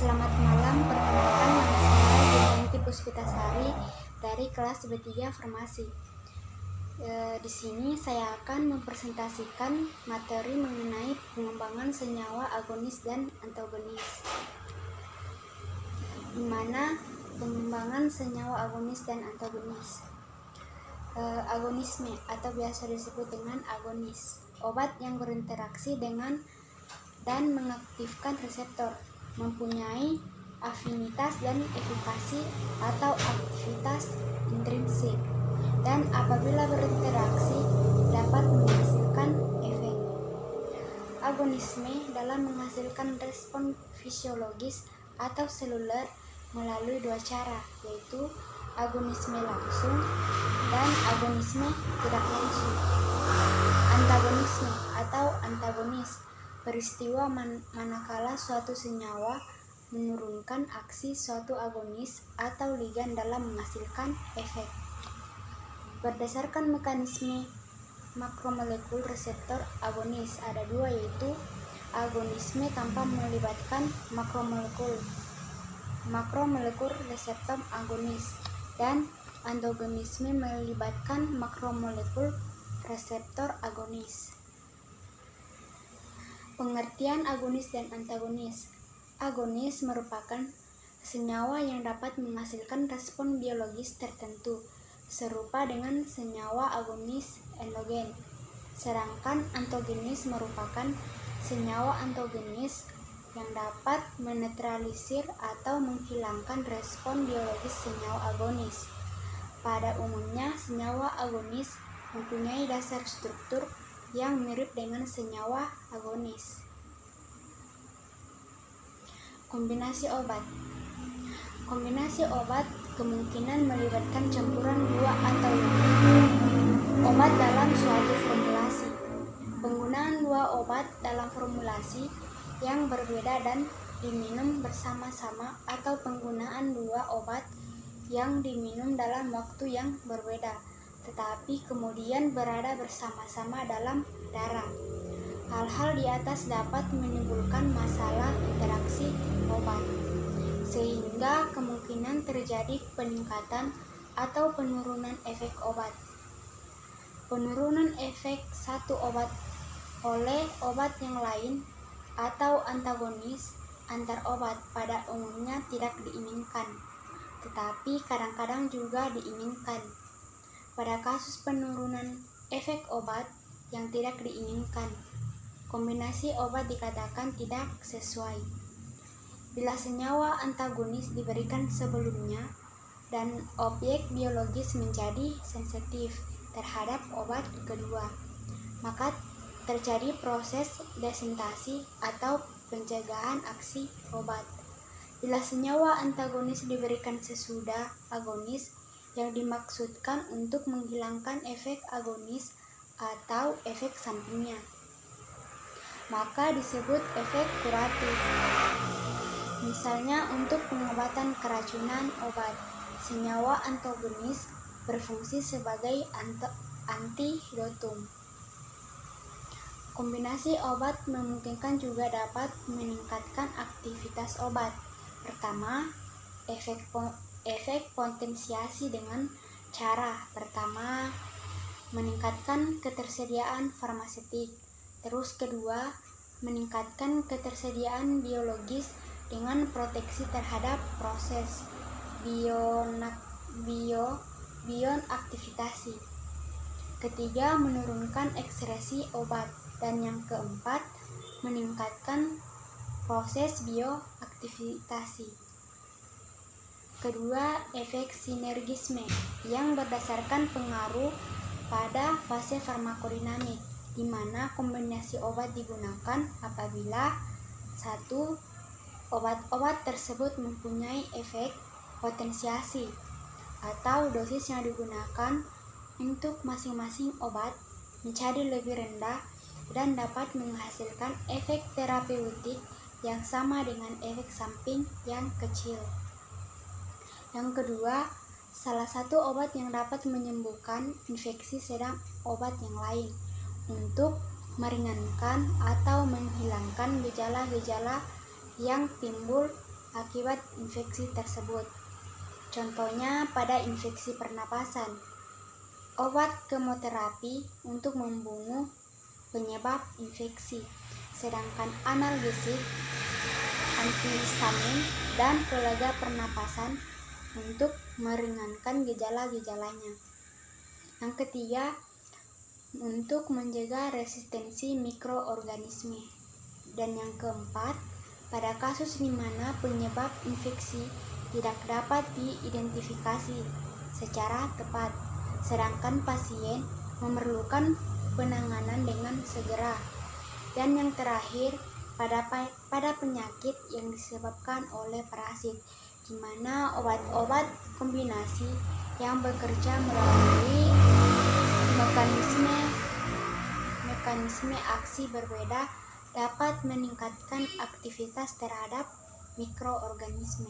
Selamat malam, perkenalkan nama saya Julianti Puspitasari dari kelas B3 Farmasi. Di sini saya akan mempresentasikan materi mengenai pengembangan senyawa agonis dan antagonis. Di mana pengembangan senyawa agonis dan antagonis. Agonisme atau biasa disebut dengan agonis, obat yang berinteraksi dengan dan mengaktifkan reseptor, mempunyai afinitas dan efikasi atau aktivitas intrinsik, dan apabila berinteraksi dapat menghasilkan efek. Agonisme dalam menghasilkan respon fisiologis atau seluler melalui dua cara, yaitu agonisme langsung dan agonisme tidak langsung. Antagonisme atau antagonis peristiwa manakala suatu senyawa menurunkan aksi suatu agonis atau ligan dalam menghasilkan efek. Berdasarkan mekanisme makromolekul reseptor agonis ada dua, yaitu agonisme tanpa melibatkan makromolekul reseptor agonis, dan antagonisme melibatkan makromolekul reseptor agonis. Pengertian agonis dan antagonis. Agonis merupakan senyawa yang dapat menghasilkan respon biologis tertentu serupa dengan senyawa agonis endogen. Sedangkan antagonis merupakan senyawa antagonis yang dapat menetralisir atau menghilangkan respon biologis senyawa agonis. Pada umumnya, senyawa agonis mempunyai dasar struktur yang mirip dengan senyawa agonis. Kombinasi obat. Kombinasi obat kemungkinan melibatkan campuran dua atau lebih obat dalam suatu formulasi. Penggunaan dua obat dalam formulasi yang berbeda dan diminum bersama-sama, atau penggunaan dua obat yang diminum dalam waktu yang berbeda tetapi kemudian berada bersama-sama dalam darah. Hal-hal di atas dapat menimbulkan masalah interaksi obat, sehingga kemungkinan terjadi peningkatan atau penurunan efek obat. Penurunan efek satu obat oleh obat yang lain atau antagonis antar obat pada umumnya tidak diinginkan, tetapi kadang-kadang juga diinginkan. Pada kasus penurunan efek obat yang tidak diinginkan, kombinasi obat dikatakan tidak sesuai. Bila senyawa antagonis diberikan sebelumnya dan objek biologis menjadi sensitif terhadap obat kedua, maka terjadi proses desensitasi atau pencegahan aksi obat. Bila senyawa antagonis diberikan sesudah agonis, yang dimaksudkan untuk menghilangkan efek agonis atau efek sampingnya, maka disebut efek kuratif. Misalnya untuk pengobatan keracunan obat, senyawa antagonis berfungsi sebagai antidotum. Kombinasi obat memungkinkan juga dapat meningkatkan aktivitas obat. Pertama, efek potensiasi dengan cara pertama meningkatkan ketersediaan farmaseutik. Terus kedua, meningkatkan ketersediaan biologis dengan proteksi terhadap proses bionaktivitasi. Ketiga, menurunkan ekskresi obat. Dan yang keempat, meningkatkan proses bioaktivitasi. Kedua, efek sinergisme yang berdasarkan pengaruh pada fase farmakodinamik, di mana kombinasi obat digunakan apabila 1. Obat-obat tersebut mempunyai efek potensiasi atau dosis yang digunakan untuk masing-masing obat menjadi lebih rendah dan dapat menghasilkan efek terapeutik yang sama dengan efek samping yang kecil. Yang kedua, salah satu obat yang dapat menyembuhkan infeksi sedang obat yang lain untuk meringankan atau menghilangkan gejala-gejala yang timbul akibat infeksi tersebut. Contohnya pada infeksi pernapasan, obat kemoterapi untuk membunuh penyebab infeksi, sedangkan analgesik, antihistamin, dan pelega pernapasan untuk meringankan gejala-gejalanya. Yang ketiga, untuk menjaga resistensi mikroorganisme. Dan yang keempat, pada kasus di mana penyebab infeksi tidak dapat diidentifikasi secara tepat, sedangkan pasien memerlukan penanganan dengan segera. Dan yang terakhir, pada penyakit yang disebabkan oleh parasit, di mana obat-obat kombinasi yang bekerja melalui mekanisme aksi berbeda dapat meningkatkan aktivitas terhadap mikroorganisme.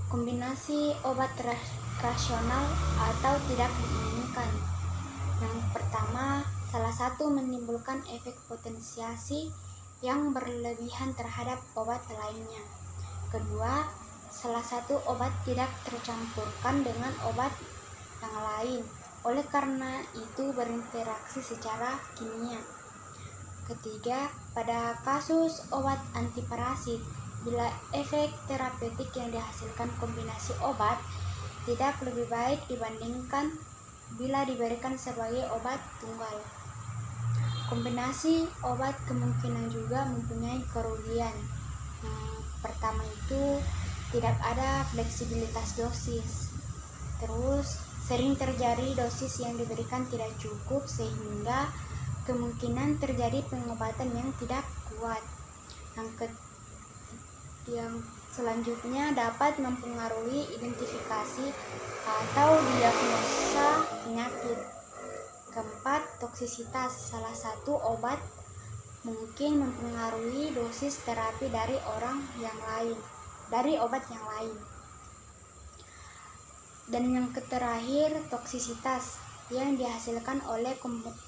Kombinasi obat rasional atau tidak diinginkan. Yang pertama, salah satu menimbulkan efek potensiasi yang berlebihan terhadap obat lainnya. Kedua, salah satu obat tidak tercampurkan dengan obat yang lain, oleh karena itu berinteraksi secara kimia. Ketiga, pada kasus obat antiparasit, bila efek terapeutik yang dihasilkan kombinasi obat tidak lebih baik dibandingkan bila diberikan sebagai obat tunggal. Kombinasi obat kemungkinan juga mempunyai kerugian. Yang pertama itu tidak ada fleksibilitas dosis. Terus sering terjadi dosis yang diberikan tidak cukup sehingga kemungkinan terjadi pengobatan yang tidak kuat. Yang selanjutnya dapat mempengaruhi identifikasi atau diagnosa penyakit. Keempat, toksisitas. Salah satu obat mungkin mempengaruhi dosis terapi dari obat yang lain. Dan yang terakhir, toksisitas yang dihasilkan oleh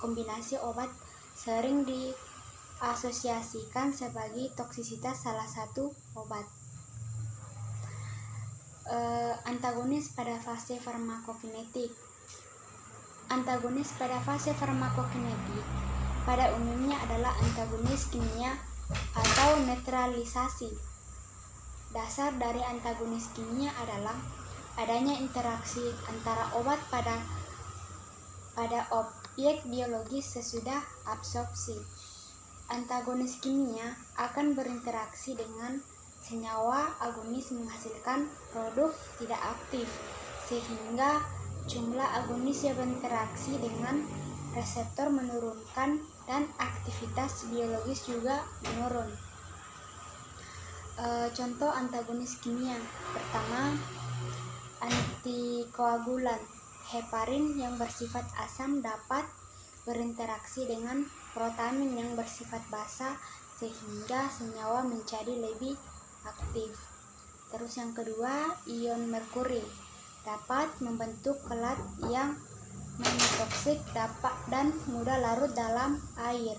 kombinasi obat sering diasosiasikan sebagai toksisitas salah satu obat. Antagonis pada fase farmakokinetik. Antagonis pada fase farmakokinetik pada umumnya adalah antagonis kimia atau netralisasi. Dasar dari antagonis kimia adalah adanya interaksi antara obat pada objek biologis sesudah absorpsi. Antagonis kimia akan berinteraksi dengan senyawa agonis menghasilkan produk tidak aktif, sehingga jumlah agonis yang berinteraksi dengan reseptor menurunkan dan aktivitas biologis juga menurun. Contoh antagonis kimia. Pertama, antikoagulan. Heparin yang bersifat asam dapat berinteraksi dengan protamin yang bersifat basa sehingga senyawa menjadi lebih aktif. Terus yang kedua, ion merkuri dapat membentuk kelat yang non-toksik dan mudah larut dalam air.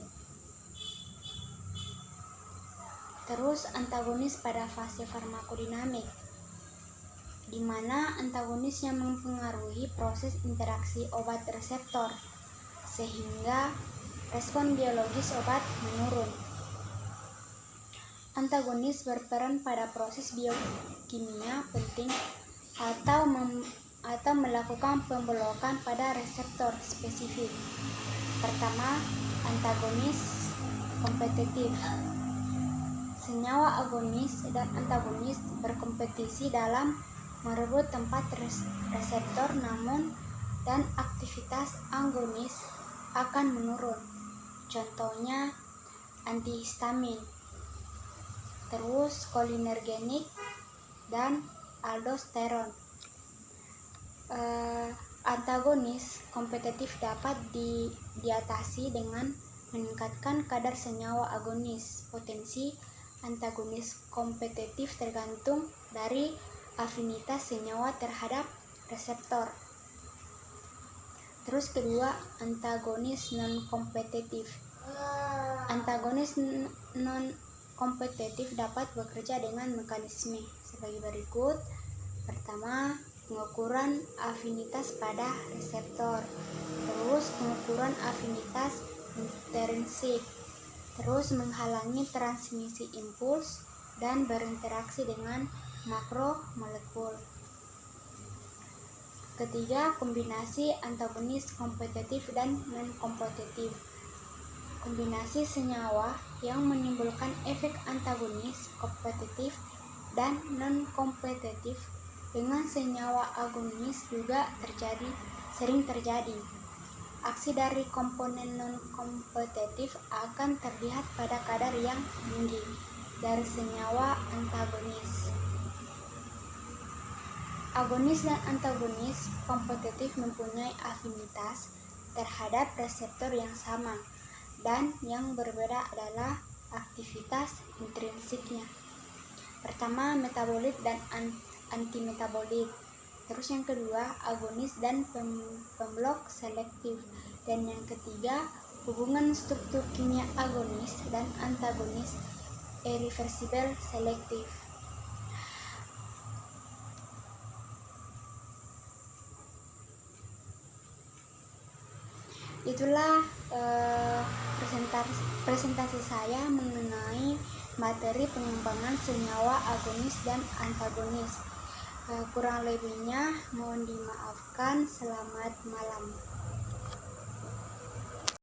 Terus antagonis pada fase farmakodinamik, di mana antagonis yang mempengaruhi proses interaksi obat reseptor sehingga respon biologis obat menurun. Antagonis berperan pada proses biokimia penting atau melakukan pemblokan pada reseptor spesifik. Pertama, antagonis kompetitif. Senyawa agonis dan antagonis berkompetisi dalam merebut tempat reseptor, namun dan aktivitas agonis akan menurun. Contohnya antihistamin, terus kolinergenik dan aldosteron. Antagonis kompetitif dapat diatasi dengan meningkatkan kadar senyawa agonis. Potensi antagonis kompetitif tergantung dari afinitas senyawa terhadap reseptor. Terus kedua, antagonis non-kompetitif. Antagonis kompetitif dapat bekerja dengan mekanisme sebagai berikut. Pertama, pengukuran afinitas pada reseptor, terus pengukuran afinitas intrinsik, terus menghalangi transmisi impuls dan berinteraksi dengan makromolekul. Ketiga, kombinasi antagonis kompetitif dan non-kompetitif. Kombinasi senyawa yang menimbulkan efek antagonis kompetitif dan non-kompetitif dengan senyawa agonis juga sering terjadi. Aksi dari komponen non-kompetitif akan terlihat pada kadar yang tinggi dari senyawa antagonis. Agonis dan antagonis kompetitif mempunyai afinitas terhadap reseptor yang sama, dan yang berbeda adalah aktivitas intrinsiknya. Pertama, metabolit dan antimetabolit. Terus yang kedua, agonis dan pemblok selektif. Dan yang ketiga, hubungan struktur kimia agonis dan antagonis irreversibel selektif. Itulah presentasi saya mengenai materi pengembangan senyawa agonis dan antagonis. Kurang lebihnya mohon dimaafkan. Selamat malam.